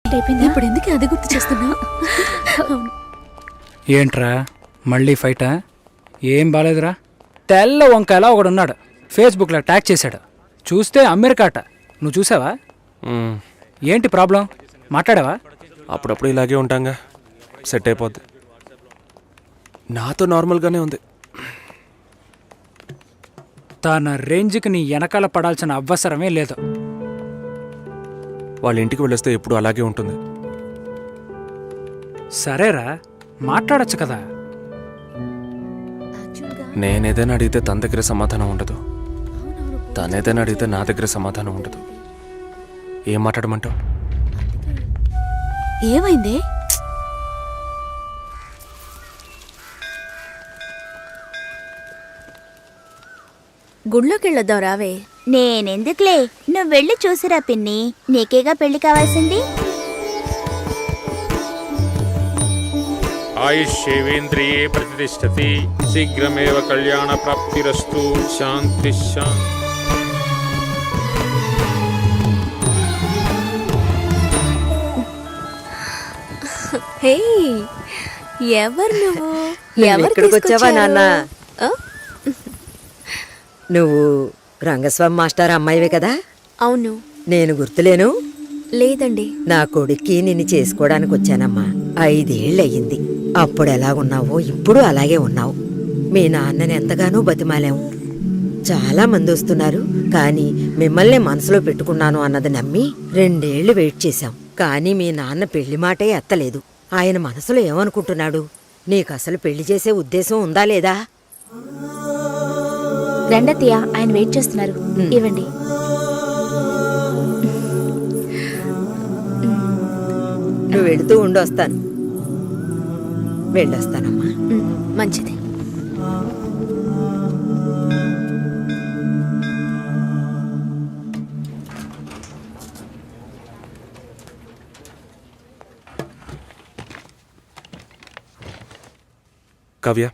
ఇప్పుడు ఎందుకు అది గుర్తు చేస్తున్నా? ఏంట్రా మళ్ళీ ఫైటా? ఏం బాలేదురా. తెల్ల వంకాయలా ఒకడున్నాడు, ఫేస్బుక్లో ట్యాగ్ చేశాడు. చూస్తే అమెరికాట. నువ్వు చూసావా? ఏంటి ప్రాబ్లం? మాట్లాడావా? అప్పుడప్పుడు ఇలాగే ఉంటాంగా, సెట్ అయిపోద్ది. నాతో నార్మల్గానే ఉంది. తన రేంజ్కి నీ వెనకాల పడాల్సిన అవసరమే లేదు. వాళ్ళ ఇంటికి వెళ్ళొస్తే ఎప్పుడు అలాగే ఉంటుంది. సరేరా, మాట్లాడచ్చు కదా. నేనేదైనా అడిగితే తన దగ్గర సమాధానం ఉండదు, తనేదైనా అడిగితే నా దగ్గర సమాధానం ఉండదు. ఏం మాట్లాడమంటావు? ఏమైంది? గుళ్ళోకి వెళ్ళొద్దాం రావే. నేనెందుకులే, నువ్వు వెళ్ళి చూసిరా పిన్ని, నీకేగా పెళ్లి కావాల్సింది. ఆయుష్యేవేంద్రియే ప్రతిష్టతి, శీఘ్రమేవ కళ్యాణ ప్రాప్తిరస్తు. శాంతి శాంతి. హే, ఎవరు నువ్వు? ఎక్కడికి వచ్చావా నాన్న? నువ్వు రంగస్వామి మాస్టర్ అమ్మాయివే కదా? అవును. నేను గుర్తులేను? లేదండి. నా కొడుక్కి నిన్ను చేసుకోవడానికి వచ్చానమ్మా. 5 ఏళ్ళయ్యింది. అప్పుడు ఎలాగున్నావో ఇప్పుడు అలాగే ఉన్నావు. మీ నాన్నని ఎంతగానో బతిమాలాము. చాలా మంది వస్తున్నారు, కానీ మిమ్మల్ని మనసులో పెట్టుకున్నాను అన్నది నమ్మి 2 ఏళ్లు వెయిట్ చేశాం. కానీ మీ నాన్న పెళ్లి మాటే ఎత్తలేదు. ఆయన మనసులో ఏమనుకుంటున్నాడు? నీకసలు పెళ్లి చేసే ఉద్దేశం ఉందా లేదా? రండత్తయ్య, ఆయన వెయిట్ చేస్తున్నారు. ఇవ్వండి. నువ్వు వెళుతూ ఉండొస్తాను. వెళ్ళొస్తానమ్మా. మంచిది. కావ్య,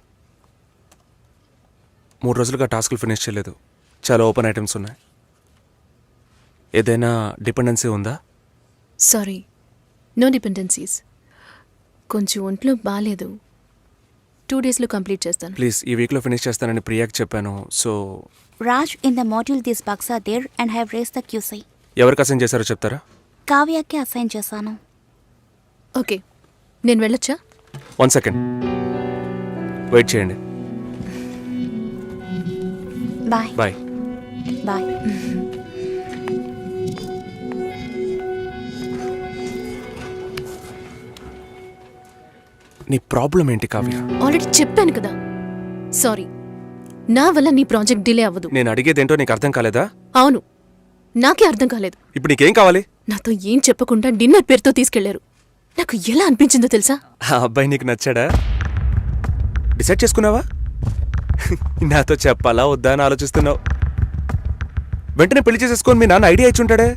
3 రోజులుగా టాస్క్లు ఫినిష్ చేయలేదు. చాలా ఓపెన్ ఐటమ్స్ ఉన్నాయి. ఏదైనా డిపెండెన్సీ ఉందా? Sorry, no dependencies. కొంచెం ఒంట్లో బాగాలేదు. 2 డేస్లో కంప్లీట్ చేస్తాను. ప్లీజ్, ఈ వీక్లో ఫినిష్ చేస్తానని ప్రియాకి చెప్పాను. So Raj, in the module this box are there and have raise the QC. ఎవరికి అసైన్ చేశారో చెప్తారా? కావ్యకి అసైన్ చేశాను. ఓకే, నేను వెళ్ళొచ్చా? 1 సెకండ్ వెయిట్ చేయండి. Bye bye. బాయ్. నీ ప్రాబ్లం ఏంటి కావ్య? ఆల్రెడీ చెప్పాను కదా. సారీ, నా వల్ల నీ ప్రాజెక్ట్ డిలే అవ్వదు. నేను అడిగేదేంటో నీకు అర్థం కాలేదా? అవును, నాకే అర్థం కాలేదు. ఇప్పుడు నీకేం కావాలి? నాతో ఏం చెప్పకుండా డిన్నర్ పేరుతో తీసుకెళ్లారు. నాకు ఎలా అనిపించిందో తెలుసా? ఆ అబ్బాయి నీకు నచ్చాడా? డిసైడ్ చేసుకున్నావా? నాతో చెప్పాలా వద్దా అని ఆలోచిస్తున్నావు. వెంటనే పెళ్లి చేసేసుకొని మీ నాన్న ఐడియా ఇచ్చి ఉంటాడే.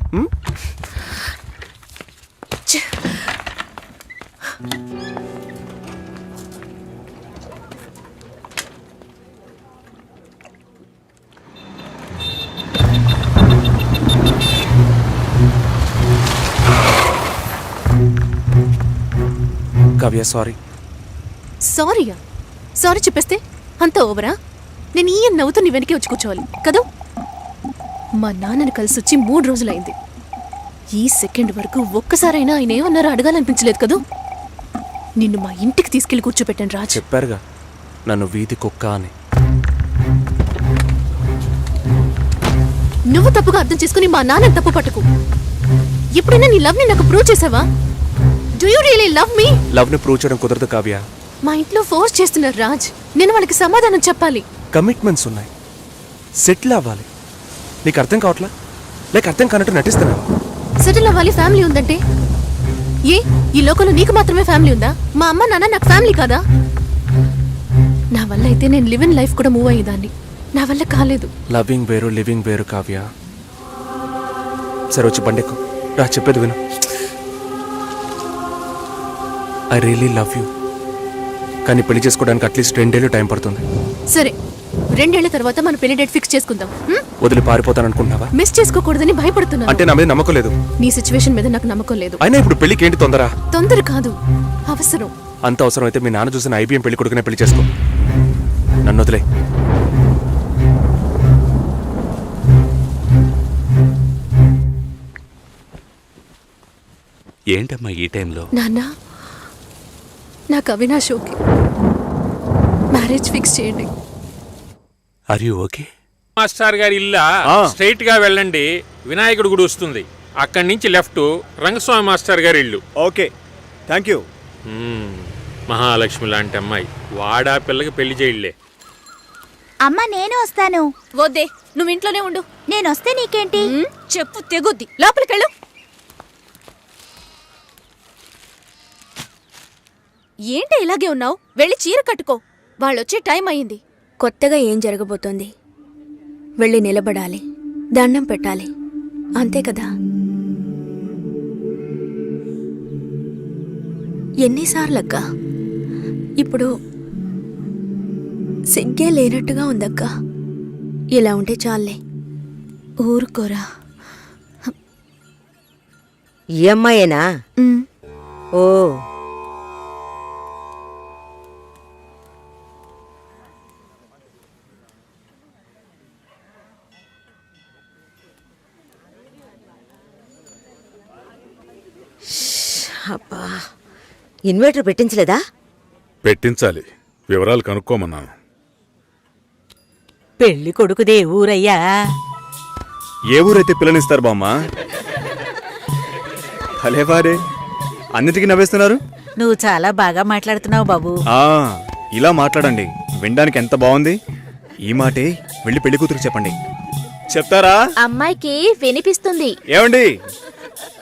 కావ్య, సారీ. సారీయా? సారీ చెప్పేస్తే అంత ఓవరా? నేను ఈ నవ్వుతూ నీ వెనకే వచ్చి కూర్చోవాలి కదూ? మా నాన్నని కలిసి వచ్చి 3 రోజులైంది. ఈ సెకండ్ వరకు ఒక్కసారైనా ఆయన ఏమన్నారో అడగాలనిపించలేదు కదూ? నిన్ను మా ఇంటికి తీసుకెళ్లి కూర్చోపెట్టాను రాజ్. చెప్పారుగా నన్ను వీధి కుక్క అని. నువ్వు తప్పుగా అర్థం చేసుకుని మా నాన్నని తప్పు పట్టుకు. ఎప్పుడైనా నీ లవ్ ని నాకు ప్రూవ్ చేసావా? Do you really love me? Love ని ప్రూవ్ చేయడం కుదరదు కావ్య. మా ఇంట్లో ఫోర్స్ చేస్తున్నారు రాజ్. నేను వాళ్ళకి సమాధానం చెప్పాలి. కమిట్మెంట్స్ ఉన్నాయి, సెటిల్ అవ్వాలి. నీకు అర్థం కావట్లా? లేక అర్థం కానట్టు నటిస్తున్నావా? సెటిల్ అవ్వాలి, ఫ్యామిలీ ఉందంటే ఏ ఈ లోకంలో నీకు మాత్రమే ఫ్యామిలీ ఉందా? మా అమ్మ నాన్న నాకు ఫ్యామిలీ కాదా? నా వల్ల అయితే నేను లివ్ ఇన్ లైఫ్ కూడా మూవ్ అయ్యేదాన్ని. నా వల్ల కాలేదు. లవింగ్ వేరు, లివింగ్ వేరు కావ్య. సరే వచ్చి బండెక్కు రా, చెప్పేది విను. I really love you. కానీ పెళ్లి చేసుకోవడానికి అట్లీస్ట్ 2 ఏళ్ళు టైం పడుతుంది. సరే 2 ఏళ్ల తర్వాత మన పెళ్లి డేట్ ఫిక్స్ చేసుకుందాం. వదిలి పారిపోతాను అనుకుంటున్నావా? మిస్ చేసుకోకూడదని భయపడుతున్నాను. అంటే నా మీద నమ్మకం లేదు. నీ సిచ్యువేషన్ మీద నాకు నమ్మకం లేదు. అయినా ఇప్పుడు పెళ్లికి ఏంటి తొందర? తొందర కాదు, అవసరం. అంత అవసరం అయితే మీ నాన్న చూసిన ఐబీఎం పెళ్లి కొడుకునే పెళ్లి చేసుకో. నన్ను వదిలే. ఏంటమ్మా ఈ టైంలో? నాన్న, నాకు అవినాష్ ఓకే. మ్యారేజ్ ఫిక్స్ చేయండి. Are you okay? మాస్టర్ గారి ఇల్లా స్ట్రైట్ గా వెళ్ళండి, వినాయకుడు గుడి వస్తుంది. అక్కడి నుంచి లెఫ్ట్ రంగస్వామి మాస్టర్ గారి ఇల్లు. Okay, thank you. మహాలక్ష్మి లాంటి అమ్మాయి, వాడా పిల్లకి పెళ్లి చేయలే. అమ్మ నేను వస్తాను. వద్దే, నువ్వు ఇంట్లోనే ఉండు. నేను వస్తే నీకేంటి? చెప్పు తెగుద్ది. లోపలికెళ్ళు. ఏంటి ఇలాగే ఉన్నావు? వెళ్ళి చీర కట్టుకో. వాళ్ళొచ్చే టైం అయింది. కొత్తగా ఏం జరగబోతోంది? వెళ్ళి నిలబడాలి, దండం పెట్టాలి, అంతే కదా. ఎన్నిసార్లక్కా? ఇప్పుడు సిగ్గే లేనట్టుగా ఉందక్కా. ఇలా ఉంటే చాలే. ఊరుకోరా. ఈ అమ్మాయేనా? ఓ, అబ్బా, ఇన్వర్టర్ పెట్టించలేదా? పెట్టించాలి, వివరాలు కనుక్కోమన్నాను. పెళ్లి కొడుకుదే ఊరయ్యా? ఏ ఊరైతే పిల్లనిస్తారు బామ్మ? భలేవారే, అన్నిటికీ నవ్వేస్తున్నారు. నువ్వు చాలా బాగా మాట్లాడుతున్నావు బాబు. ఇలా మాట్లాడండి, వినడానికి ఎంత బాగుంది. ఈ మాటే వెళ్ళి పెళ్లి కూతురు చెప్పండి. చెప్తారా? అమ్మాయికి వినిపిస్తుంది. ఏమండి,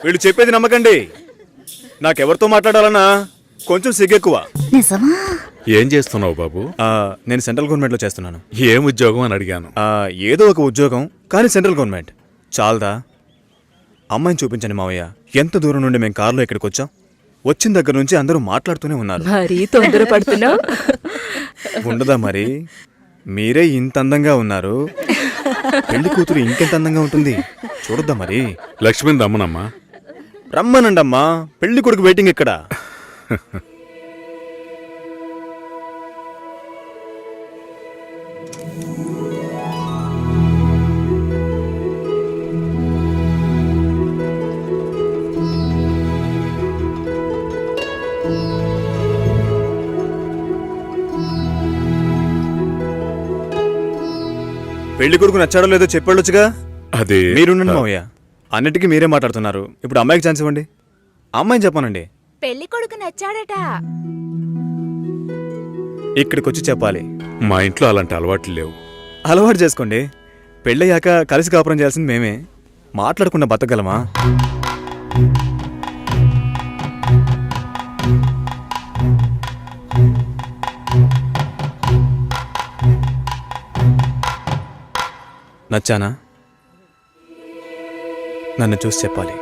వీళ్ళు చెప్పేది నమ్మకండి. నాకెవరితో మాట్లాడాలన్నా కొంచెం సిగ్గెక్కువ. నిజమా? ఏం చేస్తున్నావు బాబు? నేను సెంట్రల్ గవర్నమెంట్లో చేస్తున్నాను. ఏం ఉద్యోగం అని అడిగాను. ఏదో ఒక ఉద్యోగం, కానీ సెంట్రల్ గవర్నమెంట్. చాలదా? అమ్మాయిని చూపించండి మావయ్య. ఎంత దూరం నుండి మేము కారులో ఇక్కడికి వచ్చాం. వచ్చిన దగ్గర నుంచి అందరూ మాట్లాడుతూనే ఉన్నారు. మరీ తొందరపడుతున్నావు. ఉండదా మరి? మీరే ఇంత అందంగా ఉన్నారు, పెళ్లి కూతురు ఇంకెంత అందంగా ఉంటుంది. చూడొద్దా మరి? లక్ష్మణ్ రమ్మనమ్మా. రమ్మనండమ్మా, పెళ్లి కొడుకు వెయిటింగ్ ఇక్కడ. పెళ్లి కొడుకు నచ్చాడో లేదో చెప్పాడొచ్చుగా. అది మీరుండండి మావయ్య, అన్నిటికీ మీరే మాట్లాడుతున్నారు. ఇప్పుడు అమ్మాయికి ఛాన్స్ ఇవ్వండి. అమ్మాయిని చెప్పానండి. పెళ్లి కొడుకు నచ్చాడట. ఇక్కడికి వచ్చి చెప్పాలి. మా ఇంట్లో అలాంటి అలవాట్లు లేవు. అలవాటు చేసుకోండి. పెళ్ళయ్యాక కలిసి కాపురం చేయాల్సింది మేమే. మాట్లాడకుండా బతకగలమా? నచ్చానా? నన్ను చూసి చెప్పాలి.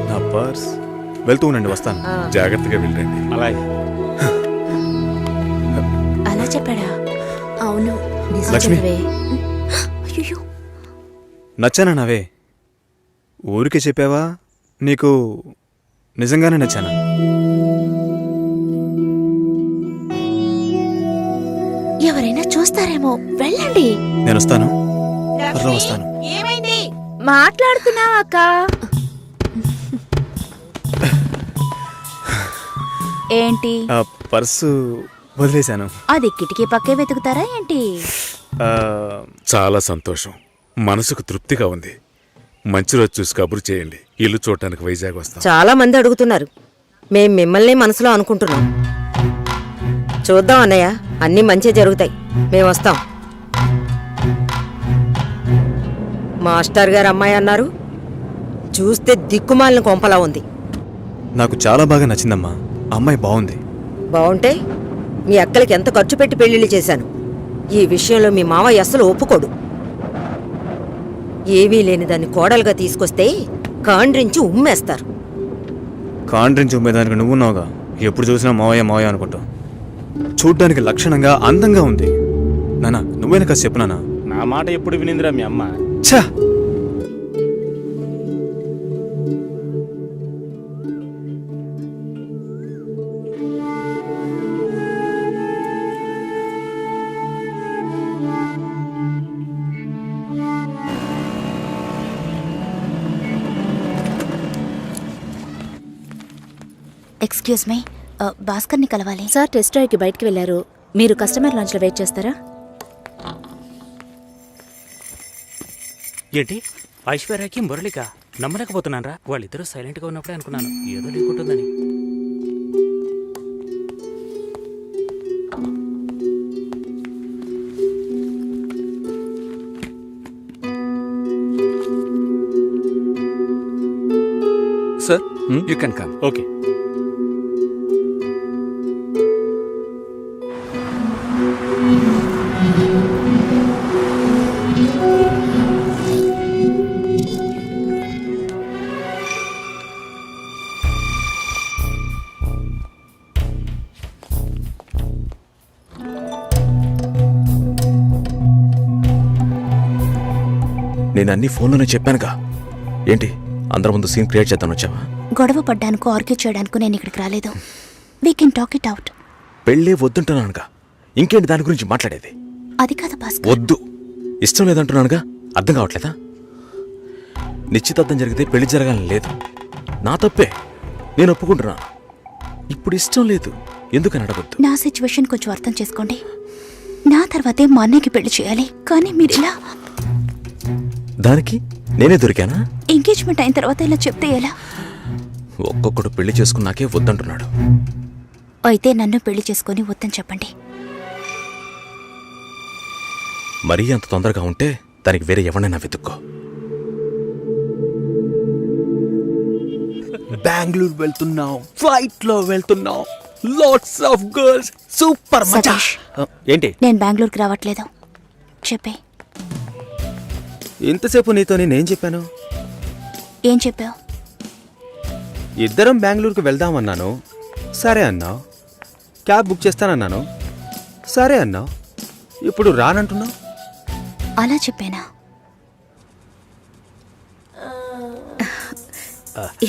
నా పర్స్. వెళ్తూ ఉండండి, వస్తాను. జాగ్రత్తగా వెళ్ళండి. అలాగే. అలా చెప్పాడా? అవును, నిజం లక్ష్మి. చెప్పవే. అయ్యో, నచ్చానా నవే? ఊరికే చెప్పావా? నీకు నిజంగానే నచ్చానా? ఎవరైనా చూస్తారేమో, వెళ్ళండి. నేను వస్తాను, త్వరలో వస్తాను. ఏమైంది? మాట్లాడుతున్నావా అక్క? ఏంటి? పర్సు వదిలేశాను. అది కిటికీ పక్కే వెతుకుతారా ఏంటి? చాలా సంతోషం, మనసుకు తృప్తిగా ఉంది. మంచి రోజు చూసి కబురు చేయండి. ఇల్లు చూడటానికి వైజాగ్ వస్తాం. చాలా మంది అడుగుతున్నారు. మేం మిమ్మల్ని మనసులో అనుకుంటున్నాం. చూద్దాం అన్నయ్య, అన్నీ మంచి జరుగుతాయి. మేము వస్తాం. మాస్టర్ గారు అమ్మాయి అన్నారు, చూస్తే దిక్కుమాలిన కొంపలా ఉంది. నాకు చాలా బాగా నచ్చిందమ్మా. అమ్మాయి బాగుంది. బాగుంటే మీ అక్కలకి ఎంత ఖర్చు పెట్టి పెళ్లిళ్ళు చేశాను. ఈ విషయంలో మీ మావయ్య అస్సలు ఒప్పుకోడు. ఏవీ లేని దాన్ని కోడలుగా తీసుకొస్తే కాండ్రించి ఉమ్మేస్తారు. కాండ్రించి ఉమ్మేదానికి నువ్వున్నావుగా, ఎప్పుడు చూసినా మావయ్య మావయ్య అనుకుంటావు. చూడ్డానికి లక్షణంగా అందంగా ఉంది. నానా నువ్వైనా కాస్త చెప్పు నానా. నా మాట ఎప్పుడు వినిందిరా మీ అమ్మ? ఛా! ఎక్స్క్యూజ్ మీ, భాస్కర్ని కలవాలి. సార్ టెస్ట్ డ్రైవ్కి బయటికి వెళ్ళారు. మీరు కస్టమర్ లాంచ్లో వెయిట్ చేస్తారా? ఏంటి ఐశ్వర్యకి మురళిక నమ్మలేకపోతున్నానరా. వాళ్ళిద్దరూ సైలెంట్గా ఉన్నప్పుడే అనుకున్నాను ఏదో లేకుంటుందని. Sir you can come. Okay. నేను అన్ని ఫోన్లోనే చెప్పానుగా. ఏంటి అందరి ముందు సీన్ క్రియేట్ చేద్దాం వచ్చావా? గొడవ పడ్డానుకో ఆర్గ్యూ చేయడానికి నేను ఇక్కడికి రాలేదు. We can talk it out. పెళ్ళే వద్దుంటున్నానుగా, ఇంకేంటి దాని గురించి మాట్లాడేది? అది కాదు భాస్కర్. వద్దు, ఇష్టం లేదంటున్నానుగా. అర్థం కావట్లేదా? నిశ్చితార్థం జరిగితే పెళ్లి జరగాలని లేదు. నా తప్పే, నేను ఒప్పుకుంటున్నా. ఇప్పుడు ఇష్టం లేదు, ఎందుకని అడగొద్దు. నా సిచ్యువేషన్ కొంచెం అర్థం చేసుకోండి. నా తర్వాతే మా అన్నయ్యకి పెళ్లి చేయాలి, కానీ మీరు ఇలా దానికి నేనే దొరికానా? ఎంగేజ్మెంట్ అయిన తర్వాత ఇలా చెప్తే ఎలా? ఒక్కొక్కడు పెళ్లి చేసుకున్నాకే వద్దంటున్నాడు. అయితే నన్ను పెళ్లి చేసుకొని వద్దని చెప్పండి. మరీ అంత తొందరగా ఉంటే దానికి వేరే ఎవరినైనా వెతుక్కో. బెంగళూరు వెళ్తున్నాం, ఫ్లైట్ లో వెళ్తున్నాం, లాట్స్ ఆఫ్ గర్ల్స్, సూపర్ మజా. సతీష్, ఏంటి నేను బెంగళూరుకి రావట్లేదు చెప్పే. ఇంతసేపు నీతో నేనేం చెప్పాను? ఏం చెప్పావు? ఇద్దరం బెంగళూరుకు వెళ్దామన్నాను, సరే అన్నావు. క్యాబ్ బుక్ చేస్తానన్నాను, సరే అన్నావు. ఇప్పుడు రానంటున్నావు. అలా చెప్పానా?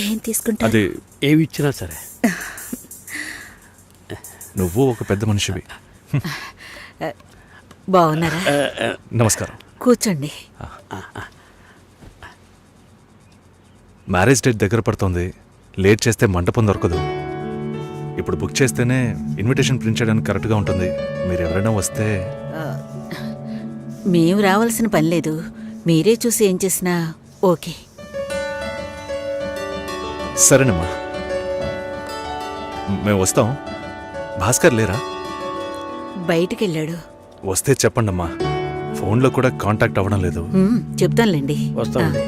ఏం తీసుకుంటా? అది ఏమి ఇచ్చినా సరే. నువ్వు ఒక పెద్ద మనిషివి. బాగున్నారా? నమస్కారం. కూర్చోండి. మ్యారేజ్ డేట్ దగ్గర పడుతోంది. లేట్ చేస్తే మంటపం దొరకదు. ఇప్పుడు బుక్ చేస్తేనే ఇన్విటేషన్ ప్రింట్ చేయడానికి కరెక్ట్గా ఉంటుంది. మీరు ఎవరైనా వస్తే. మేము రావాల్సిన పని లేదు, మీరే చూసి ఏం చేసినా ఓకే. సరేనమ్మా, మేము వస్తాం. భాస్కర్ లేరా? బయటికెళ్ళాడు. వస్తే చెప్పండమ్మా. ఫోన్లో కూడా కాంటాక్ట్ అవ్వడం లేదు. చెప్తానులేండి. వస్తామండి.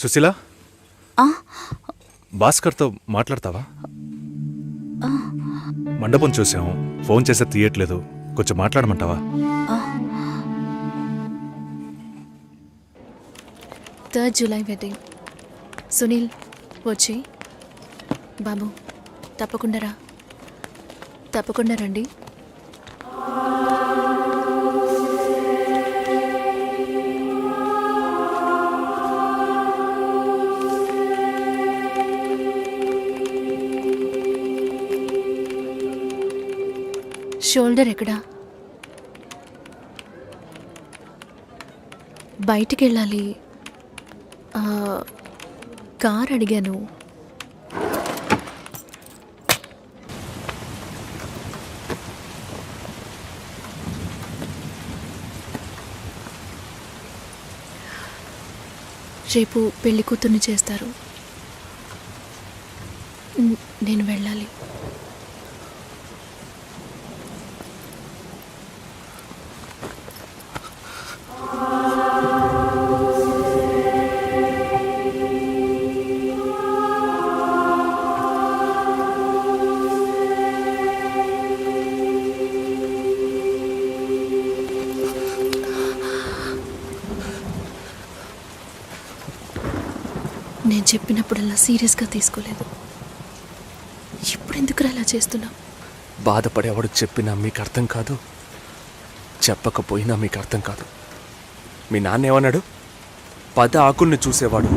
సుశీల, ఆ? భాస్కర్తో మాట్లాడతావా? మండపం చూసాం, ఫోన్ చేస్తే తీయట్లేదు. కొంచెం మాట్లాడమంటావా? 3rd July wedding. సునీల్ వచ్చి. బాబు తప్పకుండా రండి. షోల్డర్ ఎక్కడా? బయటికి వెళ్ళాలి. కార్ అడిగాను. రేపు పెళ్లి కూతుర్ని చేస్తారు. నేను వెళ్ళాలి. నేను చెప్పినప్పుడల్లా సీరియస్గా తీసుకోలేదు. ఇప్పుడు ఎందుకు అలా చేస్తున్నావు? బాధపడేవాడు చెప్పినా మీకు అర్థం కాదు, చెప్పకపోయినా మీకు అర్థం కాదు. మీ నాన్న ఏమన్నాడు? 10 ఆకుల్ని చూసేవాడు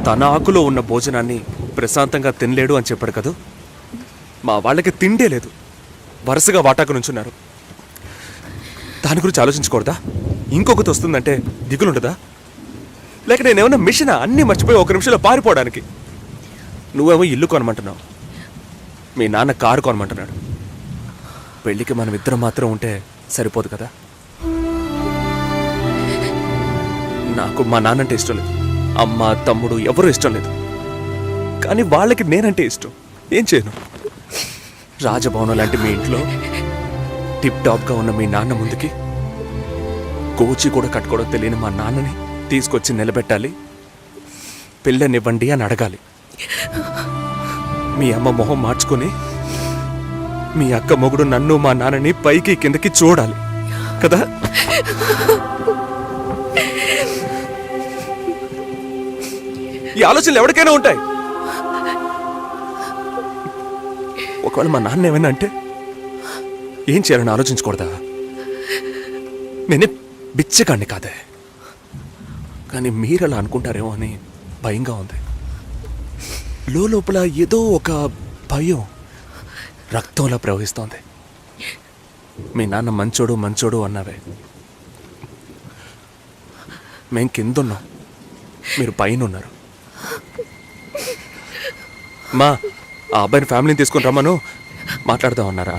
తన ఆకులో ఉన్న భోజనాన్ని ప్రశాంతంగా తినలేడు అని చెప్పాడు కదా. మా వాళ్ళకి తిండే లేదు, వరుసగా వాటాకు నుంచున్నారు. దాని గురించి ఆలోచించకూడదా? ఇంకొకటి వస్తుందంటే దిగులుండదా? లేక నేనేమన్నా మిషనా అన్నీ మర్చిపోయి 1 నిమిషంలో పారిపోవడానికి? నువ్వేమో ఇల్లు కొనమంటున్నావు, మీ నాన్న కారు కొనమంటున్నాడు. పెళ్ళికి మనం ఇద్దరం మాత్రం ఉంటే సరిపోదు కదా. నాకు మా నాన్నంటే ఇష్టం లేదు, అమ్మ తమ్ముడు ఎవరూ ఇష్టం లేదు. కానీ వాళ్ళకి నేనంటే ఇష్టం. ఏం చేయను? రాజభవనం లాంటి మీ ఇంట్లో టిప్ టాప్గా ఉన్న మీ నాన్న ముందుకి కోచి కూడా కట్టుకోవడం తెలియని మా నాన్నని తీసుకొచ్చి నిలబెట్టాలి. పిల్లనివ్వండి అని అడగాలి. మీ అమ్మ మొహం మార్చుకొని మీ అక్క మొగుడు నన్ను మా నాన్నని పైకి కిందకి చూడాలి కదా. ఈ ఆలోచనలు ఎవరికైనా ఉంటాయి. ఒకవేళ మా నాన్న ఏమైనా అంటే ఏం చేయాలని ఆలోచించకూడదా? నేనే బిచ్చగాడిని కాదే, కానీ మీరు అలా అనుకుంటారేమో అని భయంగా ఉంది. లోపల ఏదో ఒక భయం రక్తంలా ప్రవహిస్తోంది. మీ నాన్న మంచోడు మంచోడు అన్నావే, మేం కిందున్నాం, మీరు పైన ఉన్నారు. మా ఆ అబ్బాయిని ఫ్యామిలీని తీసుకొని రమ్మను, మాట్లాడదామన్నారా?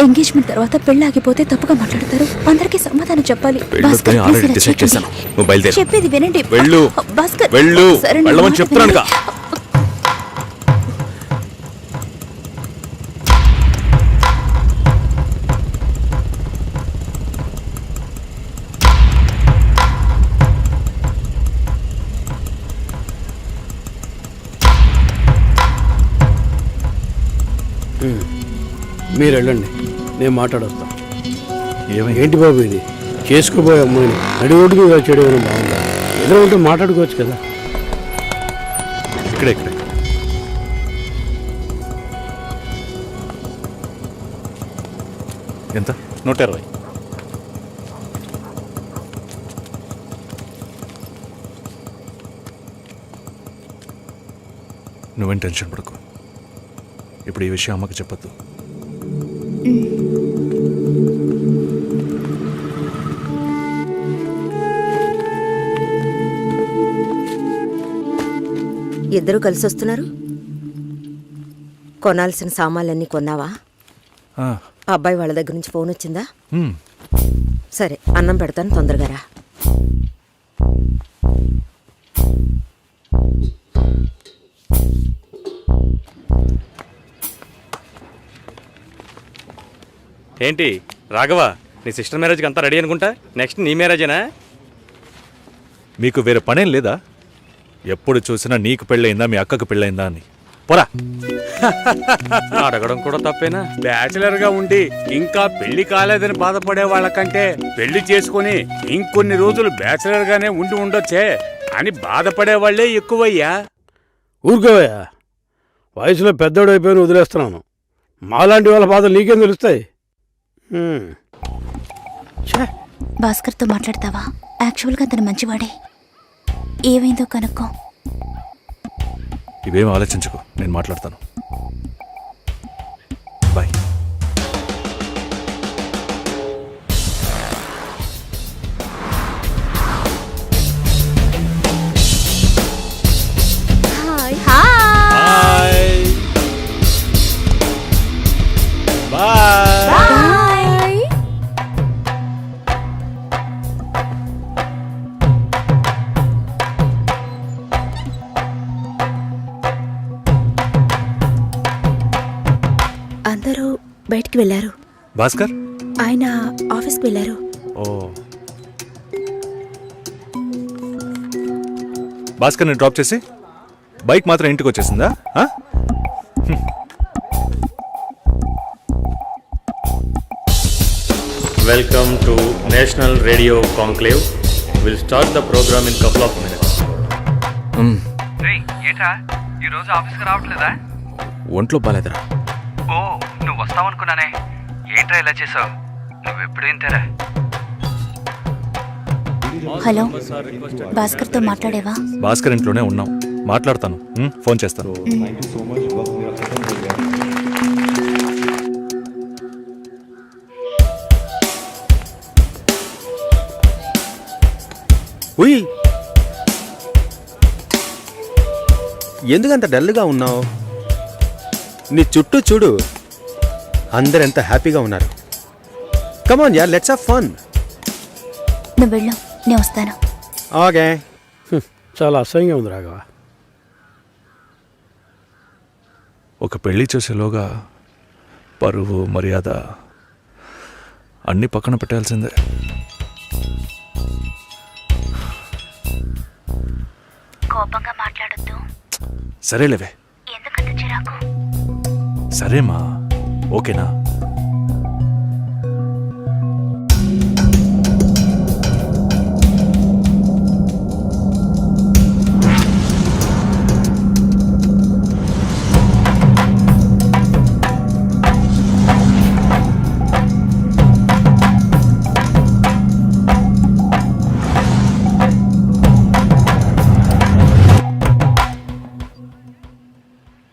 ఎంగేజ్మెంట్ తర్వాత పెళ్లి ఆగిపోతే తప్పుగా మాట్లాడతారు. అందరికీ సమాధానం చెప్పాలి. భాస్కర్, ఆల్రెడీ please డిసైడ్ చేశాను. నువ్వు బయలుదేరు. చెప్పేది వినండి. వెళ్ళు. భాస్కర్, వెళ్ళు. సరే, నా వెళ్ళమని మాట చెప్తున్నానుగా. వినండి. మీరు వెళ్ళండి, నేను మాట్లాడొస్తా. ఏంటి బాబు ఇది? చేసుకోబోయే అమ్మాయిని నడి ఒడ్డుకు చేయడం ఏమైనా బాగుందా? ఏదో ఉంటే మాట్లాడుకోవచ్చు కదా. ఇక్కడే ఎంత? 120. నువ్వేం టెన్షన్ పడకు. ఇప్పుడు ఈ విషయం అమ్మకి చెప్పొద్దు. ఇద్దరు కలిసి వస్తున్నారు. కొనాల్సిన సామాన్లన్నీ కొన్నావా? అబ్బాయి వాళ్ళ దగ్గర నుంచి ఫోన్ వచ్చిందా? సరే, అన్నం పెడతాను, తొందరగా రా. ఏంటి రాఘవ, నీ సిస్టర్ మ్యారేజ్కి అంతా రెడీ అనుకుంటా? నెక్స్ట్ నీ మ్యారేజేనా? మీకు వేరే పనేం లేదా? ఎప్పుడు చూసినా నీకు పెళ్ళయిందా మీ అక్కకు పెళ్ళయిందా అని. పోరా. అడగడం కూడా తప్పేనా? బ్యాచిలర్ గా ఉండి ఇంకా పెళ్లి కాలేదని బాధపడే వాళ్ళకంటే పెళ్లి చేసుకుని ఇంకొన్ని రోజులు బ్యాచిలర్ గానే ఉండి ఉండొచ్చే అని బాధపడే వాళ్ళే ఎక్కువయ్యా. ఊరుకోవయ్యా, వయసులో పెద్దోడు అయిపోయి వదిలేస్తున్నాను. మాలాంటి వాళ్ళ బాధలు నీకేం తెలుస్తాయి? భాస్కర్తో మాట్లాడతావా? యాక్చువల్గా అతను మంచివాడే. ఏమైందో కనుక్కో. ఇవేం ఆలోచించకు, నేను మాట్లాడతాను. బాయ్. అందరూ బయటికి వెళ్ళారు. భాస్కర్ ఆయన ఆఫీస్కి వెళ్ళారు. ఓ భాస్కర్ని డ్రాప్ చేసి బైక్ మాత్రం ఇంటికి వచ్చేసిందా? Welcome to national radio conclave. Will start the programme in couple of minutes. ఏంట్రా ఈరోజు ఆఫీస్కి రావట్లేదా? ఒంట్లో బాలేదురా. ఓ, నువ్వు వస్తావనుకున్నానే. ఏంట్రా ఇలా చేసావు? నువ్వెప్పుడు ఇంతేరా? హలో, భాస్కర్తో మాట్లాడేవా? భాస్కర్ ఇంట్లోనే ఉన్నాం, మాట్లాడతాను. ఫోన్ చేస్తాను. ఉయ్, ఎందుకంత డల్గా ఉన్నావు? నీ చుట్టూ చూడు, అందరెంత హ్యాపీగా ఉన్నారు. కమాన్ యార్, లెట్స్ హావ్ ఫన్. నువ్వు వెళ్ళు, నేను వస్తాను. ఓకే. చాలా అసహ్యంగా ఉంది రాఘవ. ఒక పెళ్లి చేసేలోగా పరువు మర్యాద అన్నీ పక్కన పెట్టాల్సిందే. కోపంగా మాట్లాడొద్దు. సరేలేవే. ఎందుకంత చిరాకు? సరేమా, ఓకేనా?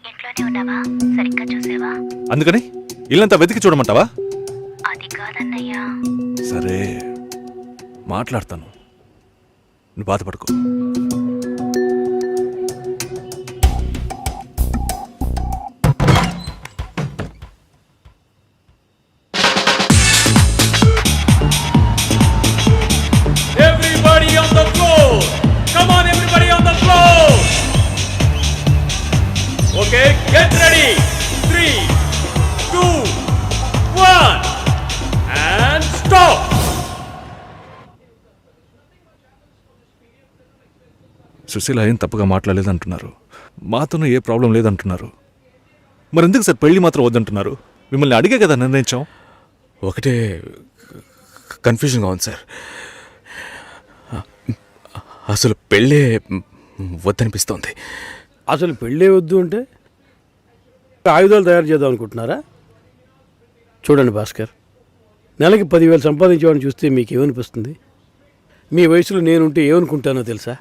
ఇంట్లోనే ఉన్నావా? సరిగ్గా చూసావా? అందుకని ఇల్లంతా వెతికి చూడమంటావా? అది కాదన్నయ్యా. సరే, మాట్లాడతాను, నువ్వు బాధపడుకో. Everybody on the floor! Come on, everybody on the floor! Okay, get ready. 3, 2, 1, and stop. Susheela ఏం తప్పుగా మాట్లాడలేదంటున్నారు, మాతోనూ ఏ ప్రాబ్లం లేదంటున్నారు. మరెందుకు సార్ పెళ్లి మాత్రం వద్దంటున్నారు? మిమ్మల్ని అడిగే కదా నిర్ణయించాం. ఒకటే కన్ఫ్యూజన్గా ఉంది సార్. అసలు పెళ్ళే వద్దనిపిస్తోంది. అసలు పెళ్ళే వద్దు అంటే ఆయుధాలు తయారు చేద్దాం అనుకుంటున్నారా? చూడండి భాస్కర్, నెలకి 10,000 సంపాదించేవాడిని చూస్తే మీకేమనిపిస్తుంది? మీ వయసులో నేనుంటే ఏమనుకుంటానో తెలుసా?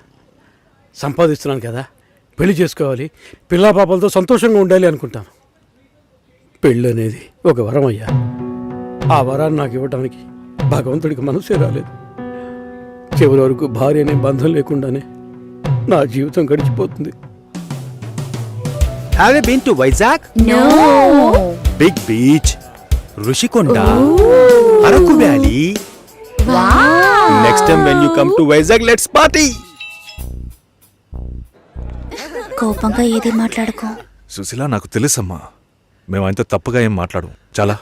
సంపాదిస్తున్నాను కదా, పెళ్లి చేసుకోవాలి, పిల్లా పాపలతో సంతోషంగా ఉండాలి అనుకుంటాను. పెళ్ళి అనేది ఒక వరం అయ్యా. ఆ వరాన్ని నాకు ఇవ్వడానికి భగవంతుడికి మనసే రాలేదు. చివరి వరకు భార్య అనే బంధం లేకుండానే నా జీవితం గడిచిపోతుంది. Have you been to Vizag? No. Big beach, Rushikonda, Araku Valley. Wow. Next time when you come to Vizag, let's party. కోపంగా ఏది మాట్లాడుకో. సుశీల, నాకు తెలుసమ్మా, మేము ఆయనతో తప్పుగా ఏం మాట్లాడు. చాలా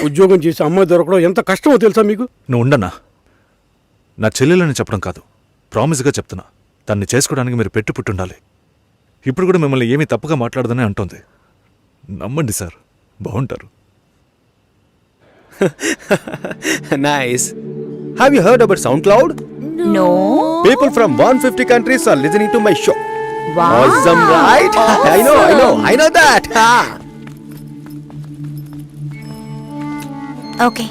ఉద్యోగం చేసి అమ్మాయి దొరకడం ఎంత కష్టమో తెలుసా మీకు? నువ్వు ఉండన్నా. నా చెల్లెలని చెప్పడం కాదు, ప్రామిస్గా చెప్తున్నా. తన్ని చేసుకోవడానికి మీరు పెట్టుపుట్టుండాలి. ఇప్పుడు కూడా మిమ్మల్ని ఏమీ తప్పుగా మాట్లాడదని అంటోంది. నమ్మండి సార్, బాగుంటారు. Nice. Have you heard about SoundCloud? No. People from 150 countries are listening to my show. Wow. Awesome, right? I know that. Okay,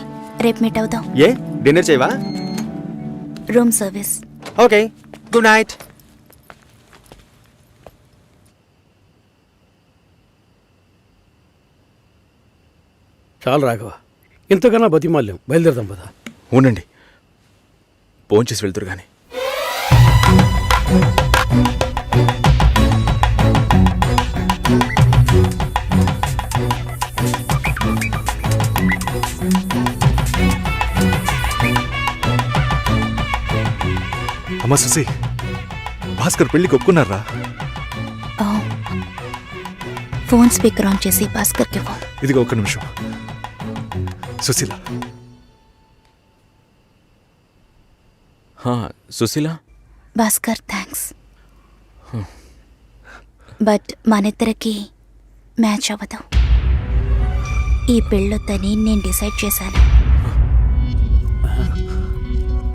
రేపు మీట్ అవుదాం. ఏ డిన్నర్ చేయవా? Room service. Okay, good night. చాలు రాఘవ, ఇంతకన్నా బతిమాల్యం. బయలుదేరదాం పద. ఉండండి, భోంచేసి వెళ్తురు కానీ. అమ్మా సుసి, భాస్కర్ పెళ్ళికి ఒప్పుకున్నారా? ఫోన్ స్పీకర్ ఆన్ చేసి భాస్కర్కి ఫోన్. ఇదిగో ఒక్క నిమిషం. సుశీల. సుశీల. భాస్కర్, థ్యాంక్స్. బట్ మనిద్దరికి మ్యాచ్ అవ్వదు. ఈ పెళ్ళొద్దని నేను డిసైడ్ చేశాను.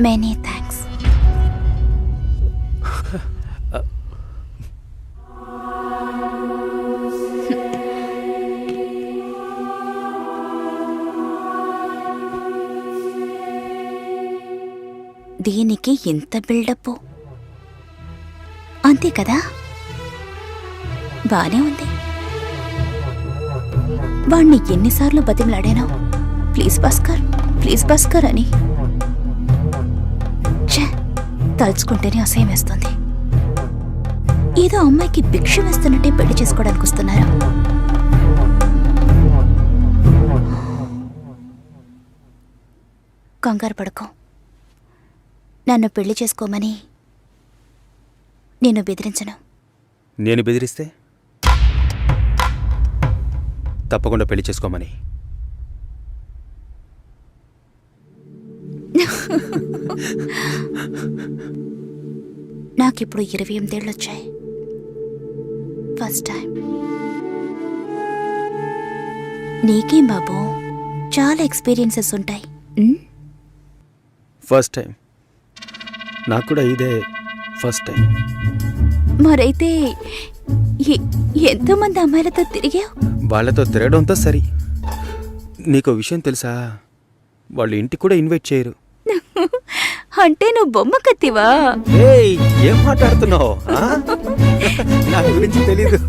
Many thanks. దీనికి ఎంత బిల్డప్, అంతే కదా? బానే ఉంది. వాణ్ణి ఎన్నిసార్లు బతిమలాడాను, ప్లీజ్ భాస్కర్, ప్లీజ్ భాస్కర్ అని. ఛే, తలుచుకుంటేనే అసహ్యం వేస్తుంది. ఏదో అమ్మాయికి భిక్ష వేస్తున్నట్టే పెళ్లి చేసుకోవడానికి వస్తున్నారు. కంగారు పడుకో. నన్ను పెళ్లి చేసుకోమని నేను బెదిరించను. నేను బెదిరిస్తే తప్పకుండా పెళ్లి చేసుకోమని. నాకిప్పుడు 28 ఏళ్ళు వచ్చాయి. First time. నీకేం బాబు, చాలా ఎక్స్పీరియన్సెస్ ఉంటాయి. First time. నాకు కూడా ఇదే ఫస్ట్ టైం. మరైతే ఎంతోమంది అమ్మాయిలతో తిరిగావు? వాళ్ళతో తిరగడంతో సరి. నీకో విషయం తెలుసా, వాళ్ళు ఇంటికి కూడా ఇన్వైట్ చేయరు. అంటే నువ్వు బొమ్మ కత్తివా? ఏం మాట్లాడుతున్నావు? నా గురించి తెలీదు.